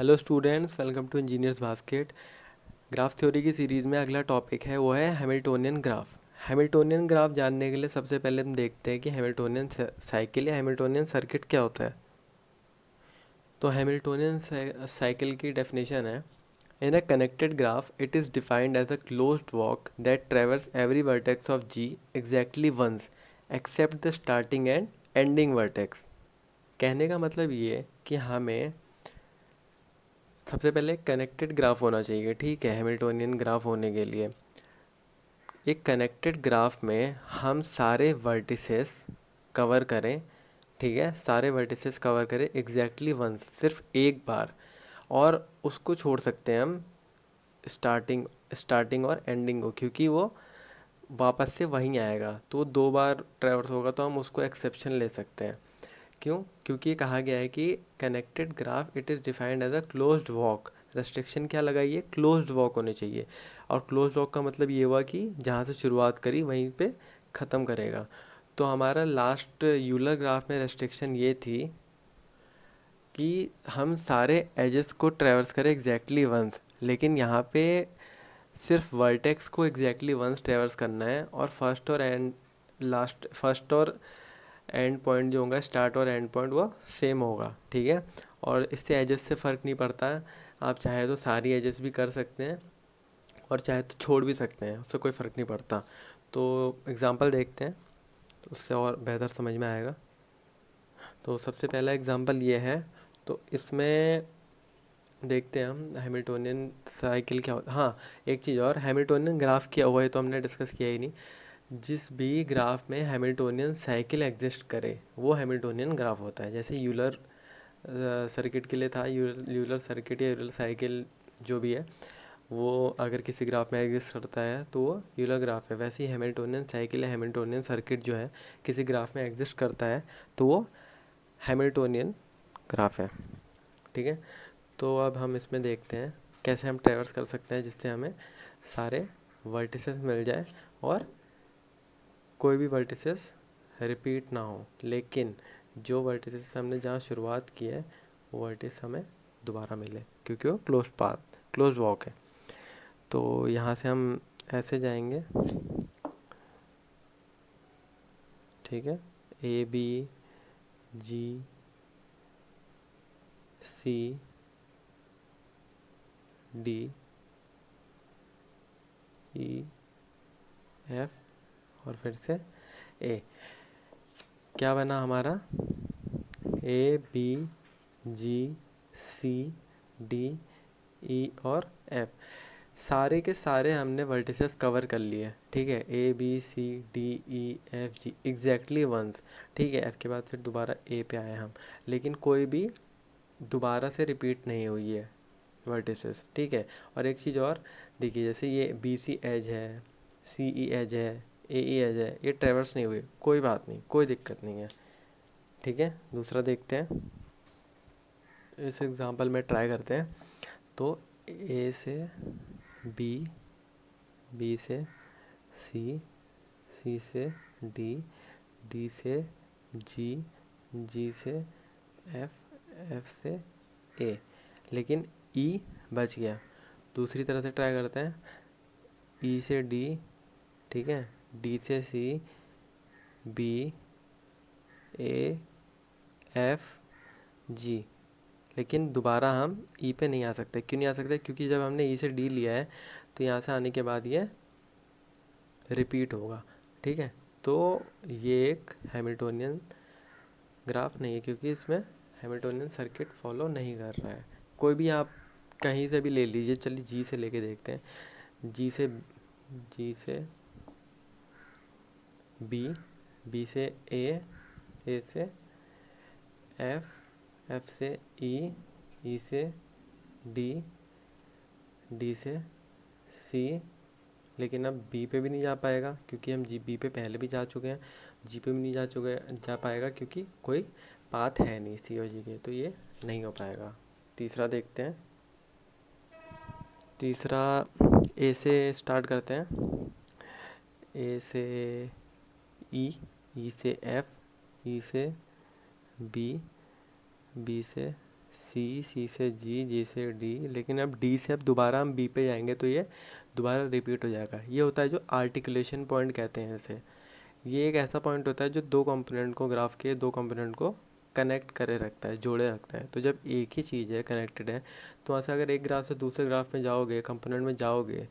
Hello students, welcome to engineers basket. Graph theory की series में अगला टॉपिक है वो है हैमिल्टोनियन ग्राफ। हैमिल्टोनियन ग्राफ जानने के लिए सबसे पहले हम देखते हैं कि हैमिल्टोनियन साइकिल या हैमिल्टोनियन सर्किट क्या होता है। तो हैमिल्टोनियन साइकिल की डेफिनेशन है, in a connected graph it is defined as a closed walk that traverse every vertex of G exactly once except the starting and ending vertex. कहने का मतलब ये है कि हमें सबसे पहले कनेक्टेड ग्राफ होना चाहिए, ठीक है। हैमिल्टोनियन ग्राफ होने के लिए एक कनेक्टेड ग्राफ में हम सारे वर्टिसेस कवर करें, ठीक है, सारे वर्टिसेस कवर करें एग्जैक्टली वंस, सिर्फ एक बार, और उसको छोड़ सकते हैं हम स्टार्टिंग स्टार्टिंग और एंडिंग को, क्योंकि वो वापस से वहीं आएगा। तो दो बार ट्रेवर्स होगा तो हम उसको एक्सेप्शन ले सकते हैं। क्यों? क्योंकि ये कहा गया है कि connected graph it is defined as a closed walk. Restriction क्या लगाई है? क्लोज्ड वॉक होनी चाहिए। और क्लोज्ड वॉक का मतलब ये हुआ कि जहाँ से शुरुआत करी वहीं पे ख़त्म करेगा। तो हमारा लास्ट यूलर ग्राफ में रेस्ट्रिक्शन ये थी कि हम सारे एजेस को ट्रेवर्स करें एग्जैक्टली वंस, लेकिन यहाँ पे सिर्फ वर्टेक्स को एग्जैक्टली वंस ट्रेवर्स करना है, और फर्स्ट और एंड पॉइंट जो होगा, स्टार्ट और एंड पॉइंट, वो सेम होगा, ठीक है। और इससे एजेस से फ़र्क नहीं पड़ता है। आप चाहे तो सारी एजेस भी कर सकते हैं और चाहे तो छोड़ भी सकते हैं, उससे कोई फ़र्क नहीं पड़ता। तो एग्ज़ाम्पल देखते हैं, तो उससे और बेहतर समझ में आएगा। तो सबसे पहला एग्ज़ाम्पल ये है। तो इसमें देखते हैं हम हैमिल्टोनियन साइकिल क्या होता है। हाँ, एक चीज़ और, हैमिल्टोनियन ग्राफ क्या हुआ है तो हमने डिस्कस किया ही नहीं। जिस भी ग्राफ में हैमिल्टोनियन साइकिल एग्जिस्ट करे वो हैमिल्टोनियन ग्राफ होता है। जैसे यूलर सर्किट के लिए था, यूलर सर्किट या यूलर साइकिल जो भी है, वो अगर किसी ग्राफ में एग्जिस्ट करता है तो वो यूलर ग्राफ है। वैसे ही हैमिल्टोनियन साइकिल या हैमिल्टोनियन सर्किट जो है किसी ग्राफ में एग्जिस्ट करता है तो वो हैमिल्टोनियन ग्राफ है, ठीक है। तो अब हम इसमें देखते हैं कैसे हम ट्रेवर्स कर सकते हैं जिससे हमें सारे वर्टिसेस मिल जाए और कोई भी वर्टिसेस रिपीट ना हो, लेकिन जो वर्टिसेस हमने जहाँ शुरुआत की है वो वर्टिस हमें दोबारा मिले, क्योंकि वो क्लोज वॉक है। तो यहाँ से हम ऐसे जाएंगे, ठीक है। A B G C D E F और फिर से ए। क्या बना हमारा? ए बी जी सी डी ई और एफ। सारे के सारे हमने वर्टिसेस कवर कर लिए, ठीक है। A B C D E F G exactly once, ठीक है। एफ के बाद फिर दोबारा ए पे आए हम, लेकिन कोई भी दोबारा से रिपीट नहीं हुई है वर्टिसेस, ठीक है। और एक चीज़ और देखिए, जैसे ये बी सी एज है, सी ई एज है, ए ई एज है, ये ट्रेवर्स नहीं हुई, कोई बात नहीं, कोई दिक्कत नहीं है, ठीक है। दूसरा देखते हैं, इस एग्जांपल में ट्राई करते हैं। तो ए से बी, बी से सी, सी से डी, डी से जी, जी से एफ, एफ से ए, लेकिन ई बच गया। दूसरी तरह से ट्राई करते हैं, ई से डी, ठीक है, डी से सी, बी, ए, एफ, जी, लेकिन दोबारा हम ई पे नहीं आ सकते। क्यों नहीं आ सकते? क्योंकि जब हमने ई से डी लिया है तो यहाँ से आने के बाद ये रिपीट होगा, ठीक है। तो ये एक हैमिल्टोनियन ग्राफ नहीं है, क्योंकि इसमें हैमिल्टोनियन सर्किट फॉलो नहीं कर रहा है। कोई भी आप कहीं से भी ले लीजिए, चलिए जी से लेके देखते हैं। जी से बी, बी से ए से एफ, एफ से ई, ई से डी, डी से सी, लेकिन अब बी पे भी नहीं जा पाएगा क्योंकि हम जी बी पे पहले भी जा चुके हैं। जी पे भी नहीं जा पाएगा क्योंकि कोई पाथ है नहीं सी और जी के, तो ये नहीं हो पाएगा। तीसरा देखते हैं। तीसरा ए से स्टार्ट करते हैं। ए से ई, ई से एफ, ई से बी, बी से सी से जी से डी, लेकिन अब डी से अब दोबारा हम बी पे जाएंगे तो ये दोबारा रिपीट हो जाएगा। ये होता है जो आर्टिकुलेशन पॉइंट कहते हैं इसे। ये एक ऐसा पॉइंट होता है जो दो कंपोनेंट को, ग्राफ के दो कंपोनेंट को कनेक्ट करे रखता है, जोड़े रखता है। तो जब एक ही चीज़ है, कनेक्टेड है, तो वहाँ से अगर एक ग्राफ से दूसरे ग्राफ में जाओगे, कंपोनेंट में जाओगे,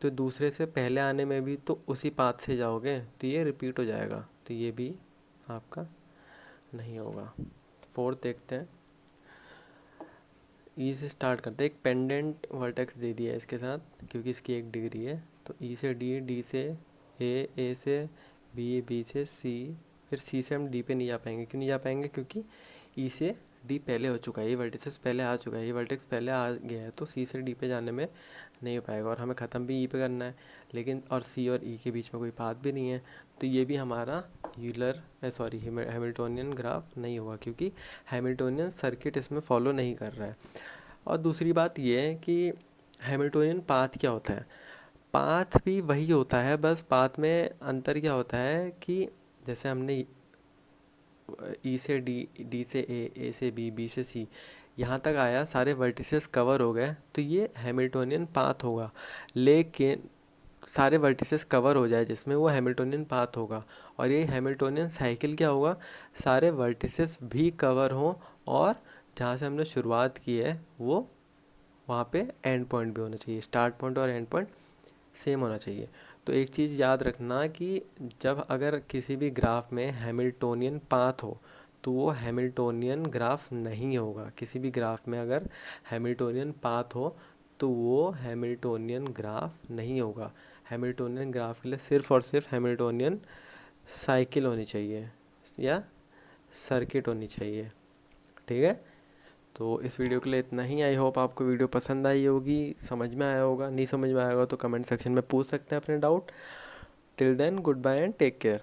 तो दूसरे से पहले आने में भी तो उसी पाथ से जाओगे, तो ये रिपीट हो जाएगा, तो ये भी आपका नहीं होगा। फोर्थ देखते हैं। ई से स्टार्ट करते हैं। एक पेंडेंट वर्टेक्स दे दिया है इसके साथ, क्योंकि इसकी एक डिग्री है। तो ई से डी, डी से ए से बी से सी, फिर सी से हम डी पे नहीं जा पाएंगे। क्यों नहीं जा पाएंगे? क्योंकि ई से डी पहले हो चुका है, ये वर्टिसेस पहले आ चुका है, ये वर्टेक्स पहले आ गया है, तो सी से डी पे जाने में नहीं हो पाएगा। और हमें ख़त्म भी ई पे करना है, लेकिन और सी और ई के बीच में कोई पाथ भी नहीं है, तो ये भी हमारा हैमिल्टोनियन ग्राफ नहीं होगा, क्योंकि हैमिल्टोनियन सर्किट इसमें फॉलो नहीं कर रहा है। और दूसरी बात ये है कि हैमिल्टोनियन पाथ क्या होता है। पाथ भी वही होता है, बस पाथ में अंतर क्या होता है कि जैसे हमने ई से डी, डी से ए से बी से सी, यहाँ तक आया, सारे वर्टिसेस कवर हो गए, तो ये हैमिल्टोनियन पाथ होगा। लेकिन सारे वर्टिसेस कवर हो जाए जिसमें, वो हैमिल्टोनियन पाथ होगा। और ये हैमिल्टोनियन साइकिल क्या होगा? सारे वर्टिसेस भी कवर हों, और जहाँ से हमने शुरुआत की है वो वहाँ पे एंड पॉइंट भी होना चाहिए, स्टार्ट पॉइंट और एंड पॉइंट सेम होना चाहिए। तो एक चीज़ याद रखना कि जब अगर किसी भी ग्राफ में हैमिल्टोनियन पाथ हो, तो वो हैमिल्टोनियन ग्राफ नहीं होगा। किसी भी ग्राफ में अगर हैमिल्टोनियन पाथ हो, तो वो हैमिल्टोनियन ग्राफ नहीं होगा। हैमिल्टोनियन ग्राफ के लिए सिर्फ और सिर्फ हैमिल्टोनियन साइकिल होनी चाहिए या सर्किट होनी चाहिए। ठीक है, तो इस वीडियो के लिए इतना ही। आई होप आपको वीडियो पसंद आई होगी, समझ में आया होगा। नहीं समझ में आया होगा तो कमेंट सेक्शन में पूछ सकते हैं अपने doubt. Till then, goodbye and take care.